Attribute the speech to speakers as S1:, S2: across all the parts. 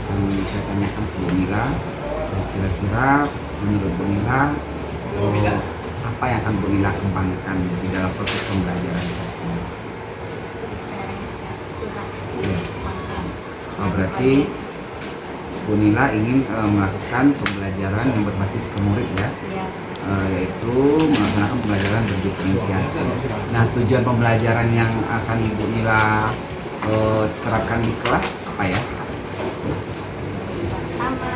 S1: akan saya tanyakan ke Bu Mila. Kira-kira menurut Bu Mila, apa yang akan Bu Mila kembangkan di dalam proses pembelajaran saat ini? Ya. Oh, berarti Bu Nila ingin melakukan pembelajaran yang berbasis ke murid ya, yaitu melaksanakan pembelajaran berdiferensiasi. Nah, tujuan pembelajaran yang akan Ibu Nila terapkan di kelas apa ya?
S2: Pertama,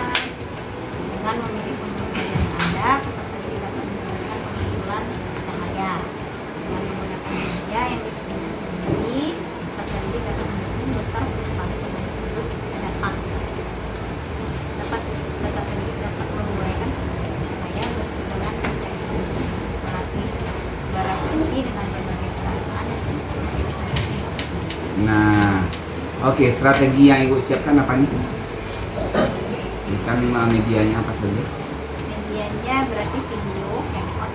S2: dengan memilih sumber daya yang ada, peserta didik dapat menjelaskan pengumpulan cahaya. Dengan menggunakan media yang dipilih sendiri, peserta didik dapat menghitung besar sudut pandang pembaca sudut datang. Peserta didik dapat menguraikan spesies cahaya berhubungan dengan melatih berefleksi dengan berbagai perasaan dan
S1: Nah, oke, strategi yang Ibu siapkan apa nih? Kan medianya apa saja?
S2: medianya berarti video, handphone,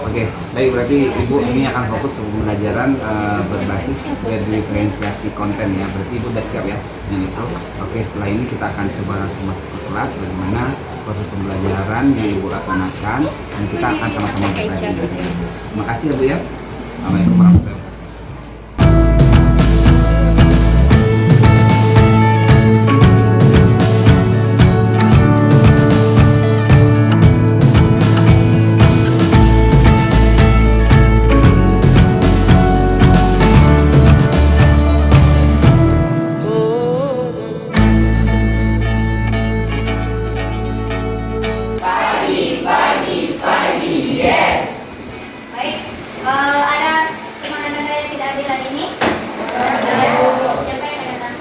S1: Oke, baik, berarti Ibu ini akan fokus ke pembelajaran berbasis diferensiasi konten ya. Berarti Ibu sudah siap ya dengan itu. Oke, setelah ini kita akan coba langsung masuk ke kelas bagaimana proses pembelajaran yang Ibu laksanakan dan kita akan sama-sama belajar. Terima kasih ya Bu ya. Assalamualaikum warahmatullahi wabarakatuh.
S2: baik. Ada teman anda yang tidak hadir hari ini? Ada. Siapa yang ada datang?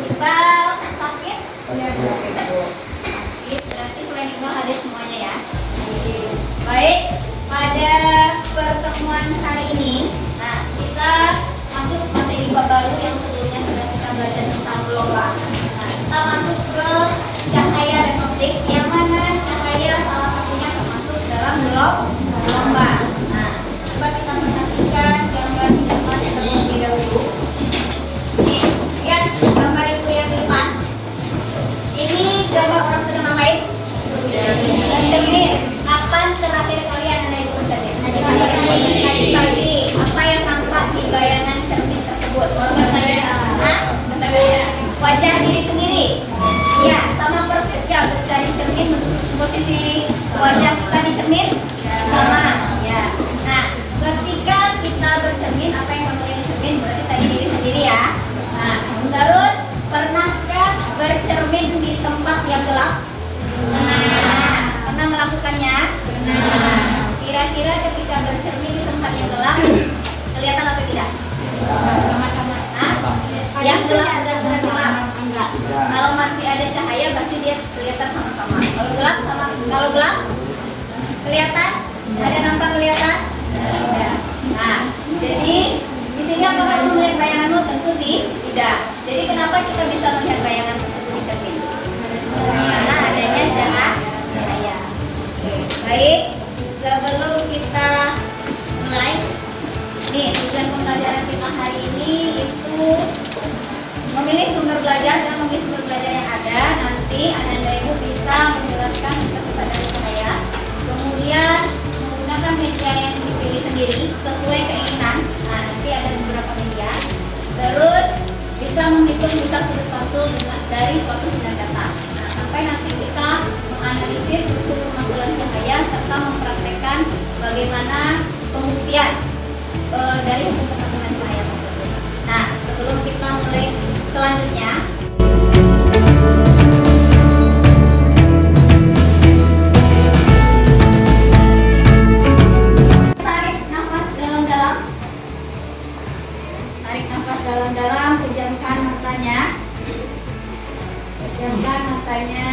S2: Iqbal sakit? Sakit, berarti selain Iqbal hadir semuanya ya. Baik, pada pertemuan hari ini, nah kita masuk materi bab baru yang sebelumnya sudah kita belajar tentang gelombang. Nah, kita masuk ke cahaya dan optik, yang mana cahaya salah satunya termasuk dalam gelombang. Nah, coba kita perhatikan gambar di depan terlebih dahulu. Nih, lihat gambar itu yang di depan. Ini gambar orang sedang ngapain? Bercermin. Kapan terakhir kalian Anda itu bercermin? Tadi pagi. Apa yang tampak di bayangan cermin tersebut? Wajah saya. Hah? Wajah diri sendiri. Ya, sama persis ya dari cermin, posisi wajah kita di cermin sama. Ya. Nah, ketika kita bercermin, apa yang kamu lihat di cermin berarti tadi diri sendiri ya. Nah, terus pernahkah bercermin di tempat yang gelap? Nah, pernah melakukannya? Kira-kira ketika bercermin di tempat yang gelap kelihatan atau tidak? Sama-sama. Yang gelap dan gelap. Enggak. Kalau masih ada cahaya berarti dia kelihatan sama-sama. Kalau gelap sama, kalau gelap kelihatan? Ada nampak kelihatan? Tidak. Nah, jadi di sini apakah kamu melihat bayanganmu? Tentu tidak. Jadi kenapa kita bisa melihat bayangan tersebut di cermin? Karena adanya cahaya. Oke, baik. Sebelum kita mulai, nih tujuan pembelajaran kita hari ini itu memilih sumber belajar dan memilih sumber belajar yang ada. Nanti Anda Ibu bisa menjelaskan kepada saya. Kemudian menggunakan media yang dipilih sendiri sesuai keinginan. Nah, nanti ada beberapa media. Terus bisa menghitung besar sudut pantul dari suatu sinar data. Nah, sampai nanti kita menganalisis struktur pemantulan cahaya serta mempraktekkan bagaimana pembuktian dari hukum pemantulan cahaya tersebut. Nah, sebelum kita mulai selanjutnya, tarik nafas dalam-dalam. Tarik nafas dalam-dalam, pejamkan matanya. Pejamkan matanya.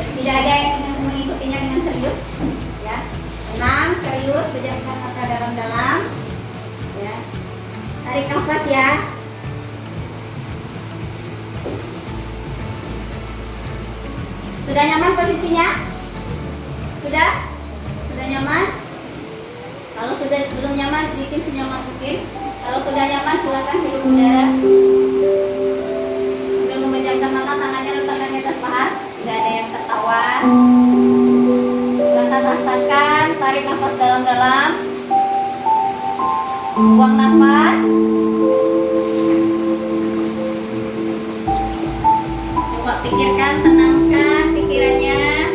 S2: Tidak ada yang mengikutinya dengan serius, ya. Tenang, serius, pejamkan mata dalam-dalam. Ya. Tarik nafas ya. Sudah nyaman posisinya? Sudah? Sudah nyaman? Kalau sudah sudah belum nyaman, bikin senyaman mungkin. Kalau sudah nyaman, silakan hirup udara. Sambil memejamkan mata, tangannya letakkan di atas paha. Tidak ada yang tertawa. Silakan rasakan, tarik nafas dalam-dalam. Buang nafas. Coba pikirkan, tenangkan pikirannya.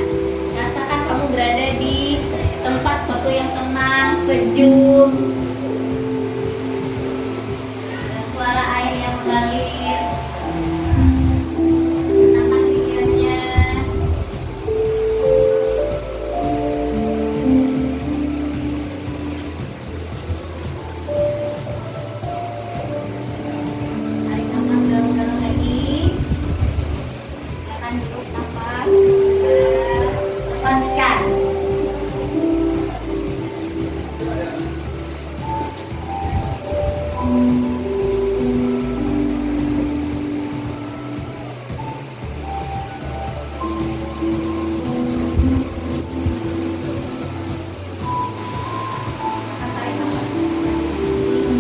S2: Rasakan kamu berada di tempat suatu yang tenang, sejuk. Dan suara air yang mengalir. Tenangkan pikirannya. Tarik nafas dalam-dalam lagi. Akan hirup nafas. Lepaskan.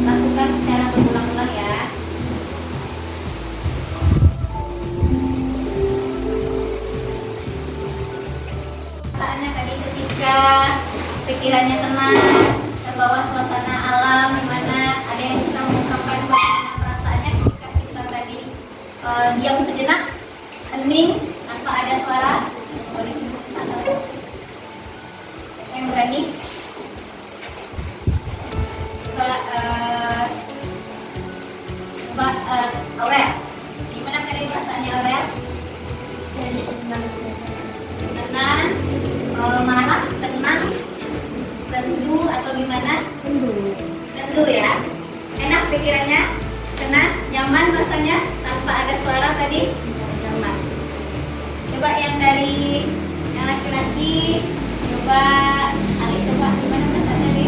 S2: Lakukan secara berulang-ulang ya. Saatnya tadi ketika pikirannya tenang, terbawa suasana alam di mana ada yang bisa mengungkapkan bagaimana perasaannya ketika kita tadi diam sejenak, hening, tanpa ada suara. Boleh siapa yang berani? Coba Aurel, gimana tadi perasaannya Aurel? Tenang, marah, senang, sendu atau gimana? Sendu ya. Enak pikirannya, tenang, nyaman rasanya tanpa ada suara tadi, nyaman. Coba yang dari yang laki-laki, coba Ali, coba gimana rasanya tadi?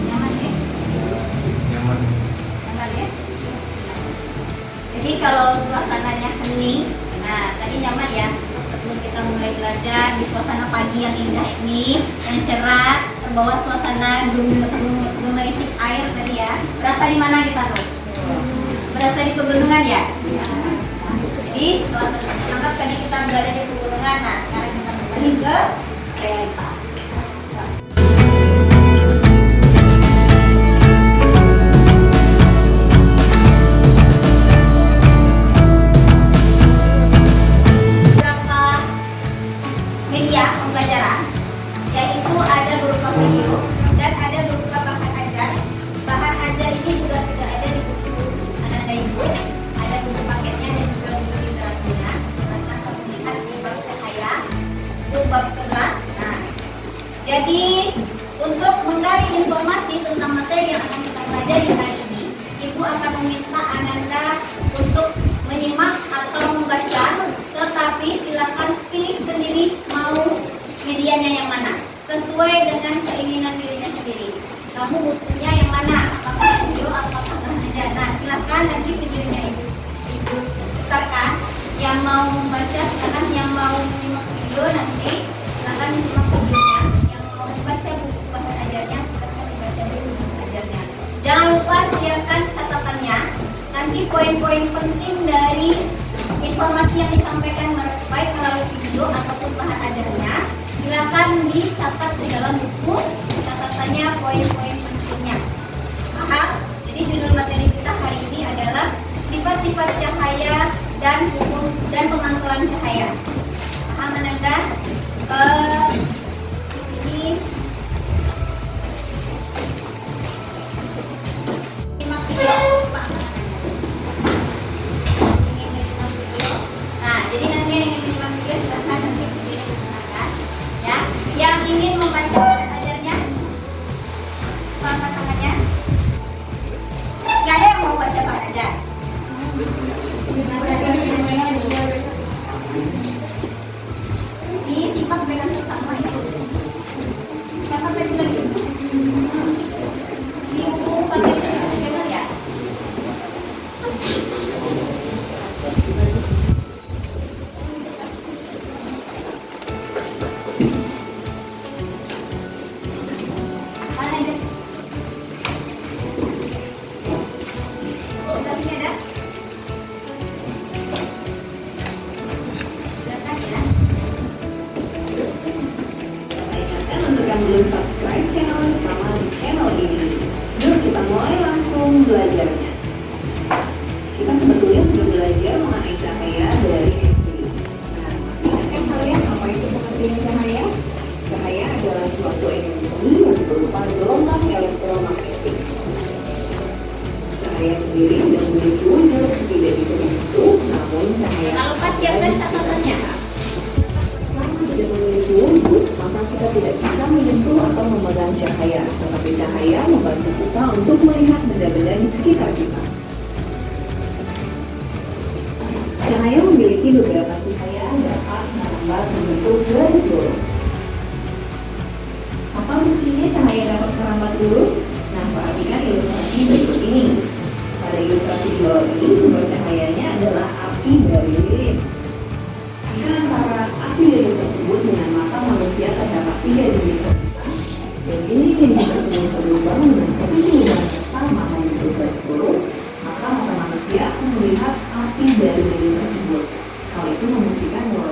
S2: Nyaman ya?
S1: Nyaman.
S2: Nyaman ya? Jadi kalau suasananya hening, nah tadi nyaman ya. Sebelum kita mulai belajar di suasana pagi yang indah ini, yang cerah, terbawa suasana gemericik air tadi ya. Berasa di mana kita tuh? Berasa di pegunungan ya? Jadi setelah menganggap tadi kita berada di pegunungan, nah sekarang kita kembali ke realita. Media pembelajaran, yaitu ada berupa video dan ada berupa bahan ajar. Bahan ajar ini juga sudah ada di buku Ananda Ibu, ada buku paketnya dan juga buku literasinya. Silahkan kamu lihat di bab cahaya, itu bab 11. Nah, jadi untuk menggali informasi tentang materi yang akan kita pelajari hari ini, Ibu akan meminta Ananda untuk menyimak atau membaca, tetapi silakan pilih sendiri mau medianya yang mana sesuai dengan keinginan dirinya sendiri. Kamu butuhnya yang mana? Apakah video, apakah bahan ajar? Nah, silakan nanti videonya ibu putarkan. Yang mau membaca silakan, yang mau menyimak video nanti silakan disimak videonya. Yang mau membaca buku bahan ajarnya silakan membaca buku bahan ajarnya. Jangan lupa sediakan catatannya. Nanti poin-poin penting dari informasi yang disampaikan baik melalui video ataupun bahan ajarnya silakan dicatat di dalam buku catatannya, poin-poin pentingnya. Paham? Jadi judul materi kita hari ini adalah sifat-sifat cahaya dan hukum dan pemantulan cahaya. Paham Ananda? Ini simak video. Nah, jadi nanti yang ingin menyimak video silahkan nanti videonya digunakan ya. Yang ingin membaca bahan ajarnya, angkat tangannya. Gak ada yang mau baca bahan ajar. Disimak dengan seksama
S3: belajarnya. Kita sebetulnya sudah belajar mengenai cahaya dari SD. Nah, ingatkan kalian apa itu pengertian cahaya? Cahaya adalah suatu energi yang berupa gelombang elektromagnetik. Cahaya sendiri tidak memiliki wujud, tidak dibentuk, namun cahaya.
S2: Jangan lupa siapkan catatannya.
S3: Selama tidak memiliki wujud, maka kita tidak bisa menyentuh atau memegang cahaya. Tetapi cahaya membantu kita untuk melihat benda-benda di sekitar kita. Cahaya memiliki beberapa cahaya dapat merambat membentuk garis lurus. Apa buktinya cahaya dapat merambat lurus? Nah, perhatikan ilustrasi berikut ini. Pada ilustrasi di bawah ini, sumber cahayanya adalah api dari lilin. Jika antara api lilin tersebut dengan mata manusia terdapat 3 dimensi dan lilin yang tersebut berubah dengan posisi yang sama membentuk garis lurus, maka mata manusia akan melihat api dari lilin tersebut. Hal itu membuktikan bahwa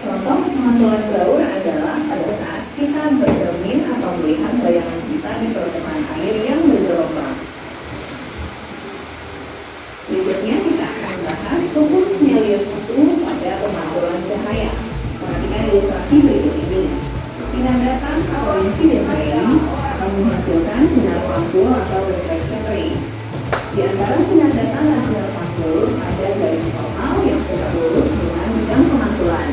S3: contoh pemantulan gaur adalah pada saat kita bercermin atau melihat bayangan kita di permukaan air yang bergelombang. Berikutnya kita akan membahas hukum Snellius pada pemantulan cahaya. Perhatikan ilustrasi berikut ini. Sinar datang atau insiden ray akan menghasilkan sinar pantul atau reflection ray. Di antara sinar datang dan sinar pantul ada garis normal yang tegak lurus dengan bidang pemantulan.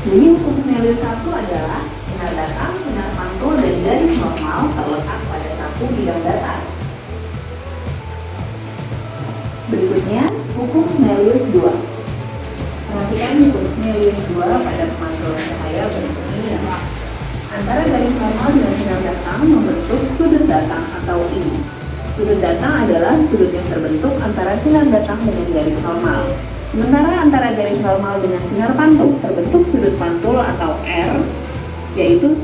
S3: Bunyi hukum Snellius 1 adalah sinar datang, sinar pantul, dan garis normal terletak pada satu bidang datar. Berikutnya, hukum Snellius 2. Perhatikan hukum Snellius 2 pada pemantulan cahaya berikut ini ya. Antara garis normal dan sinar datang membentuk sudut datang atau I. Sudut datang adalah sudut yang terbentuk antara sinar datang dengan garis normal. Sementara antara garis normal dengan sinar pantul terbentuk sudut pantul atau R, yaitu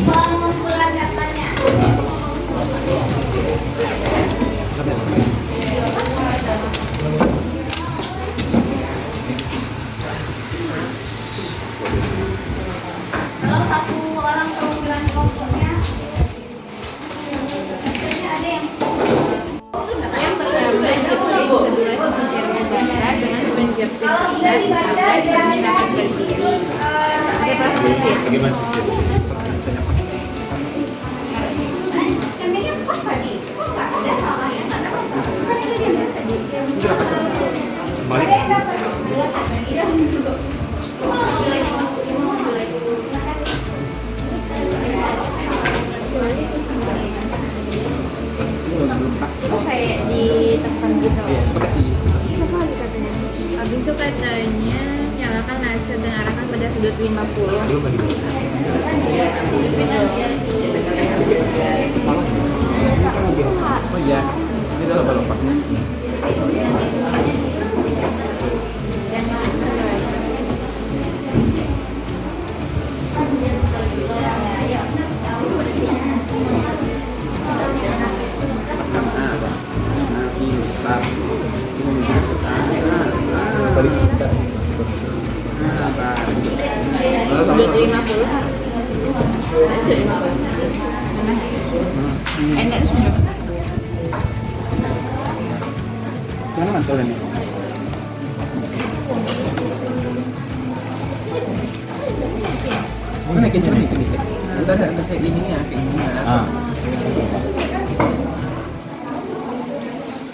S2: Pengumpulan datanya. Kalau satu orang pengumpulan kelompoknya, ada yang
S4: Yang pertama, jepit kedua sisi cermin datar dengan menjepit atas agar cermin dapat berdiri. Ada plastisir.
S1: Bagaimana sisir?
S2: cerminnya pas tadi. Kok nggak ada salah ya? Nggak ada pas tadi. Kan itu dia lihat tadi.
S1: Balik.
S2: Ada yang dapat. Iya. Oh, lagi waktu ini mau lagi.
S1: Belum pas.
S4: Oh, kayak ditekan gitu.
S1: Iya, coba kasih.
S4: Bisa kali katanya. Habis itu katanya nyalakan laser dan arahkan pada sudut 50.
S1: Belum lagi. Salah. Ini kan mobil. Oh iya. Ini adalah baloknya.
S4: Dan
S1: Balik kita.
S4: sudut 50. Masih 50. Enggak sudah.
S1: Mana mantulannya? Ini naikin cermin dikit. Entar kayak ininya, kayak ininya.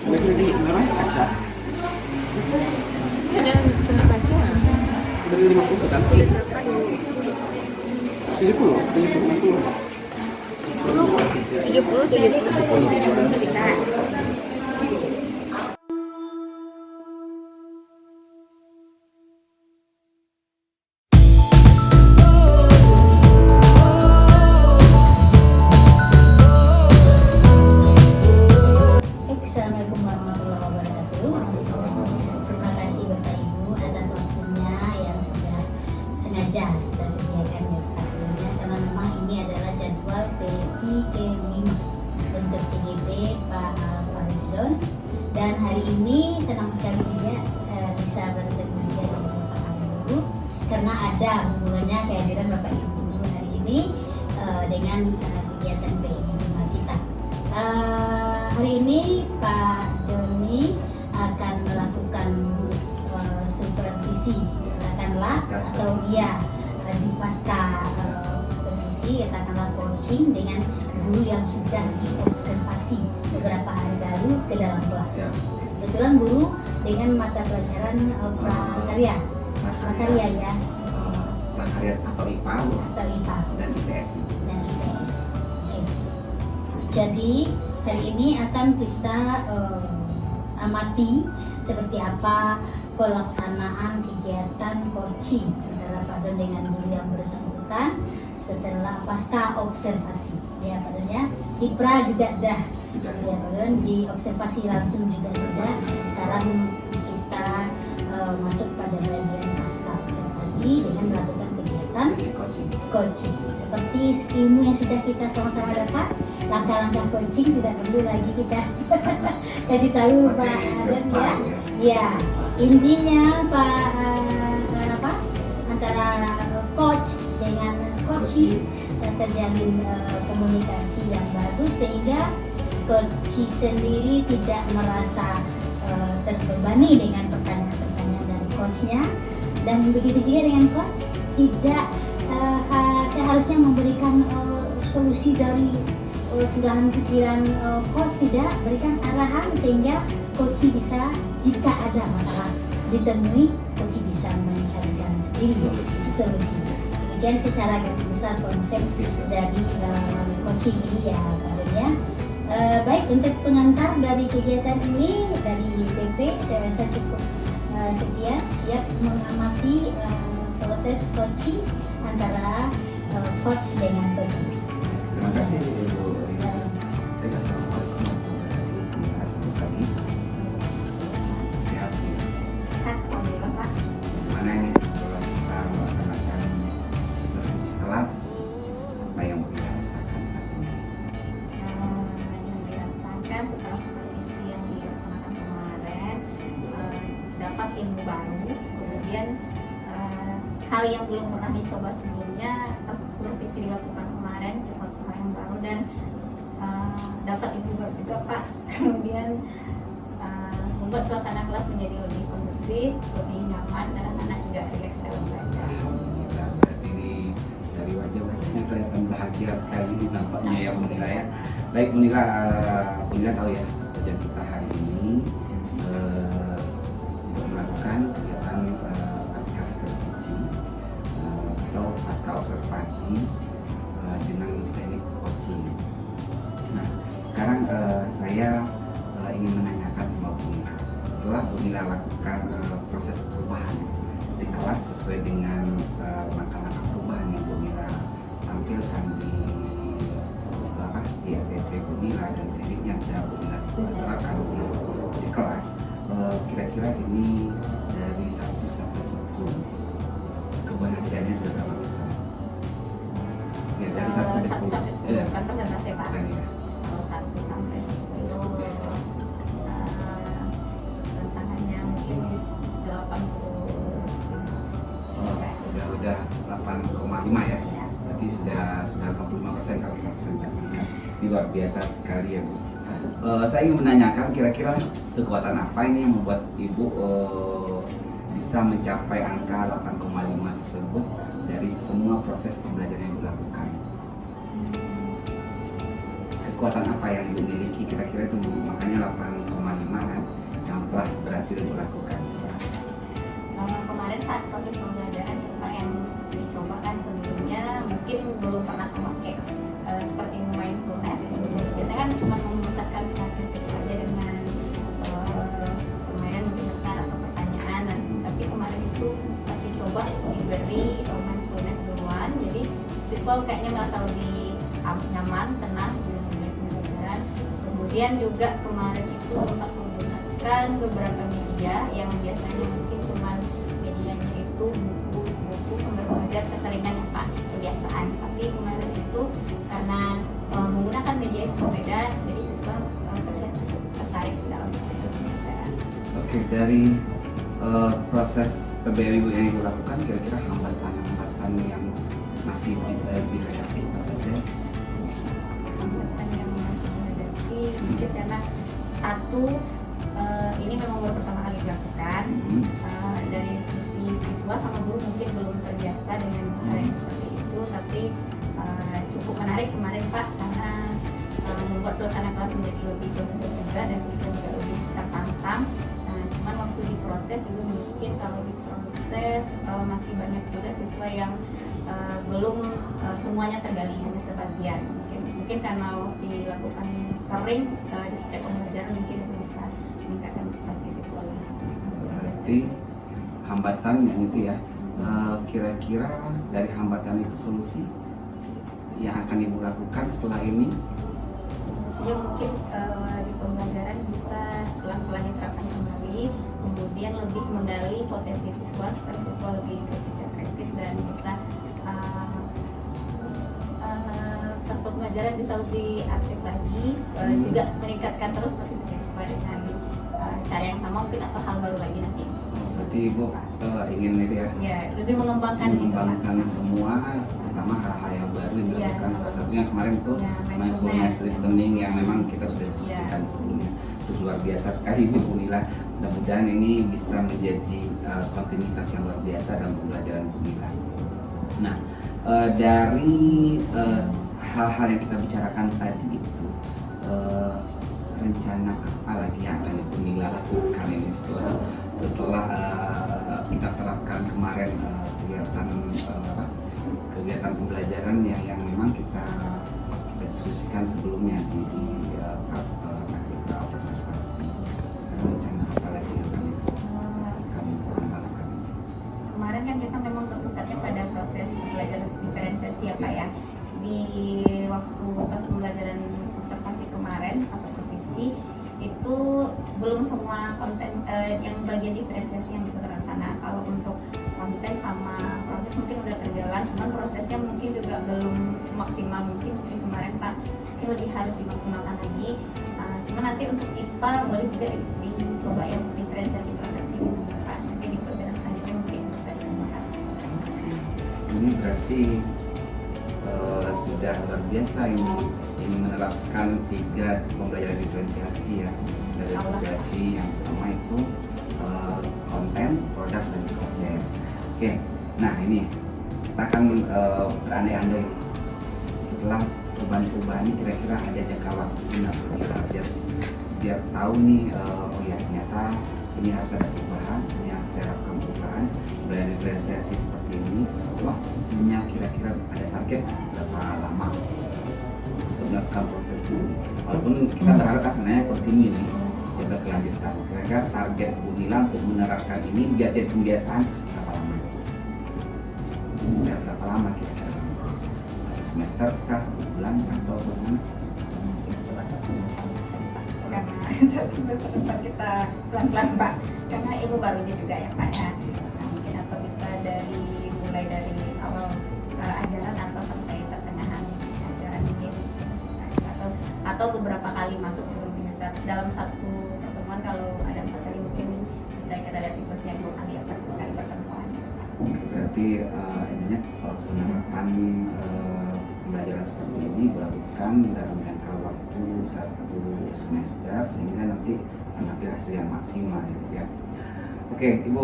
S1: Udah di merah kaca.
S4: Ada kena kaca.
S1: Udah 50 kan? 70, 60.
S4: 70.
S2: Bisa. Assalamualaikum warahmatullahi wabarakatuh. Terima kasih Bapak Ibu atas waktunya yang sudah sengaja kita sediakan ya waktunya, karena memang ini adalah jadwal PIT 5 bentuk TGP Pak
S5: karena ada hubungannya kehadiran Bapak Ibu guru hari ini dengan kegiatan PI kita. Hari ini Pak Doni akan melakukan supervisi, katakanlah, atau di pasca supervisi, katakanlah coaching dengan guru yang sudah diobservasi beberapa hari lalu ke dalam kelas. Kebetulan guru dengan mata pelajaran prakarya ya,
S1: prakarya atau IPA dan IPS.
S5: Oke. Jadi hari ini akan kita amati seperti apa pelaksanaan kegiatan coaching antara Pak Don dengan guru yang bersangkutan setelah pasca observasi. Ya Pak Don ya, di pra juga dah. Ya Pak Don, di observasi langsung juga sudah. Sekarang kita masuk pada bagian pasca observasi dengan melakukan kegiatan coaching. Seperti ilmu yang sudah kita sama-sama dapat, langkah-langkah coaching tidak perlu lagi kita kasih tahu Pak Don ya. Ya, intinya antara coach dengan coachee terjalin komunikasi yang bagus sehingga coachee sendiri tidak merasa terbebani dengan pertanyaan-pertanyaan dari coachnya, dan begitu juga dengan coach tidak seharusnya memberikan solusi dari curahan pikiran coach, tidak berikan arahan sehingga coachee bisa, jika ada masalah ditemui, coachee bisa mencarikan sendiri solusi. Demikian secara garis besar konsep dari coaching ini ya Pak Don ya. Baik, untuk pengantar dari kegiatan ini dari PP saya rasa cukup sekian, siap mengamati proses coaching antara coach dengan coaching.
S1: Terima kasih Ibu. Mana ini kalau kita melaksanakan supervisi kelas, apa yang mau kita rasakan saat ini?
S2: Yang dirasakan setelah supervisi yang dilaksanakan kemarin, dapat ilmu baru, kemudian hal yang belum pernah dicoba sebelumnya pas supervisi dilakukan kemarin, sesuatu hal yang baru, dan dapat ilmu baru juga Pak. Kemudian membuat suasana kelas menjadi lebih kondusif, lebih nyaman, dan anak-anak juga rileks dalam belajar.
S1: Berarti ini dari wajah-wajahnya kelihatan bahagia sekali ini nampaknya ya Bu Nila ya. Baik Bu Nila, Bu Nila tahu ya tujuan kita hari ini untuk melakukan kegiatan pasca supervisi atau pasca observasi dengan teknik coaching. Nah sekarang saya ingin menanyakan sama Bu Nila, setelah Bu Nila lakukan proses perubahan di kelas sesuai dengan langkah-langkah perubahan yang Bu Nila tampilkan di APP Bu Nila dan tekniknya sudah Bu Nila terapkan di kelas, kira-kira ini dari 1 sampai 10 keberhasilannya sudah berapa besar? Ya dari 1 sampai 10.
S2: Kan terbatas ya Pak.
S1: Ya.
S2: Kalau 1 sampai 10 tantangannya mungkin 80.
S1: Udah 8,5 ya. Berarti sudah 85% kalau kita presentasikan. Ini luar biasa sekali ya Bu. Saya ingin menanyakan kira-kira kekuatan apa ini yang membuat Ibu bisa mencapai angka 8,5 tersebut dari semua proses pembelajaran yang dilakukan. Kekuatan apa yang Ibu miliki kira-kira itu makanya 8,5 kan yang telah berhasil dilakukan.
S2: Kemarin saat proses pembelajaran Pak yang dicoba kan sebelumnya mungkin belum pernah memakai seperti mindfulness. Biasanya kan cuma memusatkan aktivitas saja dengan permainan bentar atau pertanyaan. Tapi kemarin itu pas dicoba diberi mindfulness duluan, jadi siswa kayaknya merasa lebih nyaman, tenang sebelum mulai pembelajaran. Kemudian juga kemarin itu sempat menggunakan beberapa media yang biasanya mungkin cuma medianya itu buku sambil belajar keseringan Pak, kebiasaan. Tapi kemarin itu karena menggunakan media yang berbeda, jadi siswa terlihat cukup tertarik dalam proses pembelajaran.
S1: Oke, dari proses PBL yang Ibu lakukan, kira-kira hambatan-hambatan yang masih dihadapi apa saja?
S6: Hambatan yang masih dihadapi mungkin karena satu, ini memang baru pertama kali dilakukan. Dari sisi siswa sama guru mungkin belum terbiasa dengan cara yang seperti itu, tapi cukup menarik kemarin Pak, karena membuat suasana kelas menjadi lebih kondusif juga dan siswa juga lebih tertantang. Cuman waktu diproses juga mungkin kalau diproses masih banyak juga siswa yang belum semuanya tergali, hanya sebagian. Mungkin karena dilakukan sering di setiap pembelajaran mungkin itu bisa meningkatkan motivasi siswa.
S1: Berarti hambatan yang itu ya, kira-kira dari hambatan itu solusi yang akan Ibu lakukan setelah ini?
S6: Sehingga mungkin di pembelajaran bisa pelan-pelan diterapkan kembali, kemudian lebih menggali potensi siswa supaya siswa lebih berpikir kritis dan bisa pas pembelajaran bisa lebih aktif lagi, juga meningkatkan terus motivasi siswa dengan cara yang sama mungkin atau hal baru lagi nanti.
S1: Berarti Ibu ingin itu ya?
S6: Ya, lebih mengembangkan
S1: semua, terutama hal-hal yang baru yang dilakukan. Salah satunya kemarin tuh
S6: Ya,
S1: mindfulness listening yang memang kita sudah diskusikan sebelumnya. Itu luar biasa sekali Ibu Nila. Mudah-mudahan ini bisa menjadi kontinuitas yang luar biasa dalam pembelajaran Ibu Nila. Nah, dari hal-hal yang kita bicarakan tadi itu, rencana apa lagi yang akan Ibu Nila lakukan ini setelah kita terapkan kemarin kegiatan pembelajaran yang memang kita diskusikan sebelumnya di observasi. Rencana apa lagi yang kami lakukan?
S6: Kemarin kan kita memang terpusatnya pada proses pembelajaran diferensiasi ya Pak ya. Di waktu pas pembelajaran observasi kemarin, pas supervisi itu belum semua konten yang bagian diferensiasi yang bisa terlaksana. Kalau untuk konten sama proses mungkin udah terjalan, cuman prosesnya mungkin juga belum semaksimal mungkin kemarin Pak. Mungkin lebih harus dimaksimalkan lagi. Cuman nanti untuk IPA boleh juga dicoba yang diferensiasi produktif Pak. Nanti di pelajaran selanjutnya mungkin bisa digunakan.
S1: Ini berarti sudah luar biasa ini menerapkan 3 pembelajaran diferensiasi ya. Dari diferensiasi yang pertama itu konten, produk, dan proses. Oke, nah ini kita akan berandai-andai setelah perubahan-perubahan ini kira-kira ada jangka waktu biar tahu nih, oh ya ternyata ini harus ada perubahan, ini harus saya lakukan perubahan. Pembelajaran diferensiasi seperti ini, waktunya kira-kira ada target berapa lama untuk melakukan proses ini. Walaupun kita berharap sebenarnya seperti ini nih, ya berkelanjutan. Kira-kira target Bu Nila untuk menerapkan ini biar jadi kebiasaan berapa lama? Berapa lama kira-kira? Satu semester kah, 1 bulan atau bagaimana?
S6: Karena semester depan kita pelan-pelan Pak, karena ilmu barunya juga ya Pak ya. Mungkin atau bisa mulai dari awal ajaran atau sampai pertengahan ajaran ini, atau beberapa kali masuk juga bisa dalam satu pertemuan. Kalau ada 4 kali mungkin bisa kita lihat siklusnya 2 kali atau 2 kali pertemuan.
S1: Berarti intinya penerapan pembelajaran seperti ini dilakukan dalam jangka waktu 1 semester sehingga nanti mengambil hasil yang maksimal gitu ya. Oke Ibu,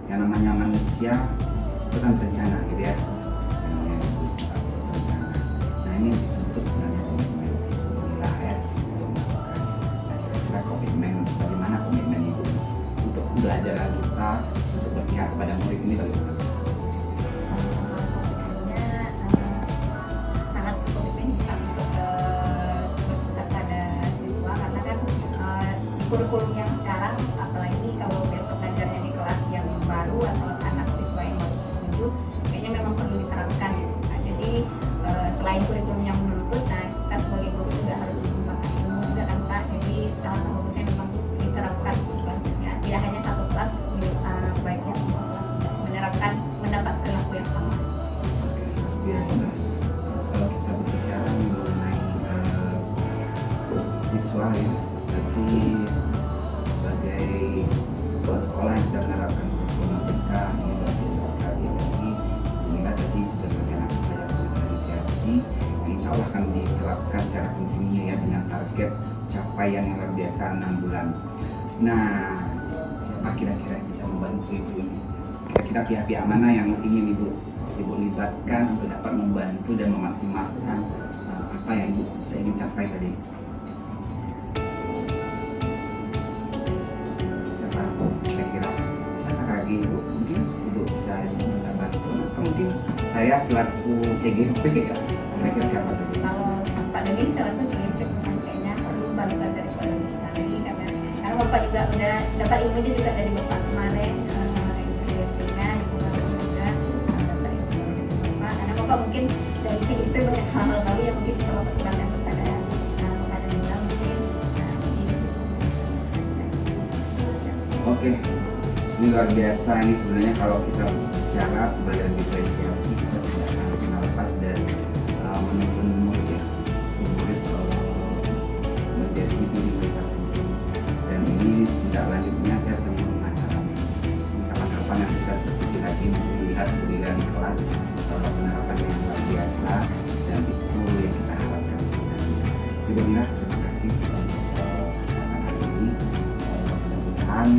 S1: yang namanya manusia itu kan berencana gitu ya. Nah ini dituntut dengan komitmen inilah ya. Kira-kira komitmen, bagaimana komitmen Ibu untuk pembelajaran kita, untuk berpihak kepada murid ini bagaimana?
S6: Sangat komitmen kita untuk berpusat pada siswa, karena kan kurikulum yang sekarang, apalagi kalau besok ngajarnya di kelas yang baru atau anak siswa yang baru setuju, kayaknya memang perlu diterapkan. Nah, jadi selain kurikulum yang menuntut, nah kita sebagai guru juga harus mengembangkan ilmu juga kan Pak. Jadi salah satu bagusnya memang diterapkan selanjutnya, tidak hanya satu kelas, baiknya semua kelas menerapkan
S1: pencapaian yang luar biasa 6 bulan. Nah, siapa kira-kira yang bisa membantu Ibu ini? Kira-kira pihak-pihak mana yang ingin Ibu libatkan untuk dapat membantu dan memaksimalkan apa yang Ibu ingin capai tadi? Siapa kira-kira? Siapa lagi Ibu? Mungkin Ibu bisa minta bantuan atau mungkin saya selaku CGP ya? Kira-kira siapa saja?
S6: Kalau Pak Denis selaku CGP kayaknya perlu bantuan dari Pak Denis lagi karena Bapak juga udah dapat ilmunya juga dari Bapak kemarin, CGP-nya Ibu juga dapat ilmu dari Bapak, karena Bapak mungkin dari CGP banyak hal-hal baru yang mungkin bisa Bapak kurangkan kepada Mila mungkin.
S1: Oke, ini luar biasa. Ini sebenarnya kalau kita bicara pembelajaran diferensiasi, kita tidak akan pernah lepas dari menuntun murid ya, murid menjadi diri mereka sendiri. Dan ini tidak lanjutnya saya ketemu masalah kapan-kapan yang kita diskusi lagi melihat kebudayaan kelas penerapan yang luar biasa, dan itu yang kita harapkan. Jadi terima kasih untuk kesempatan hari ini. Mudah-mudahan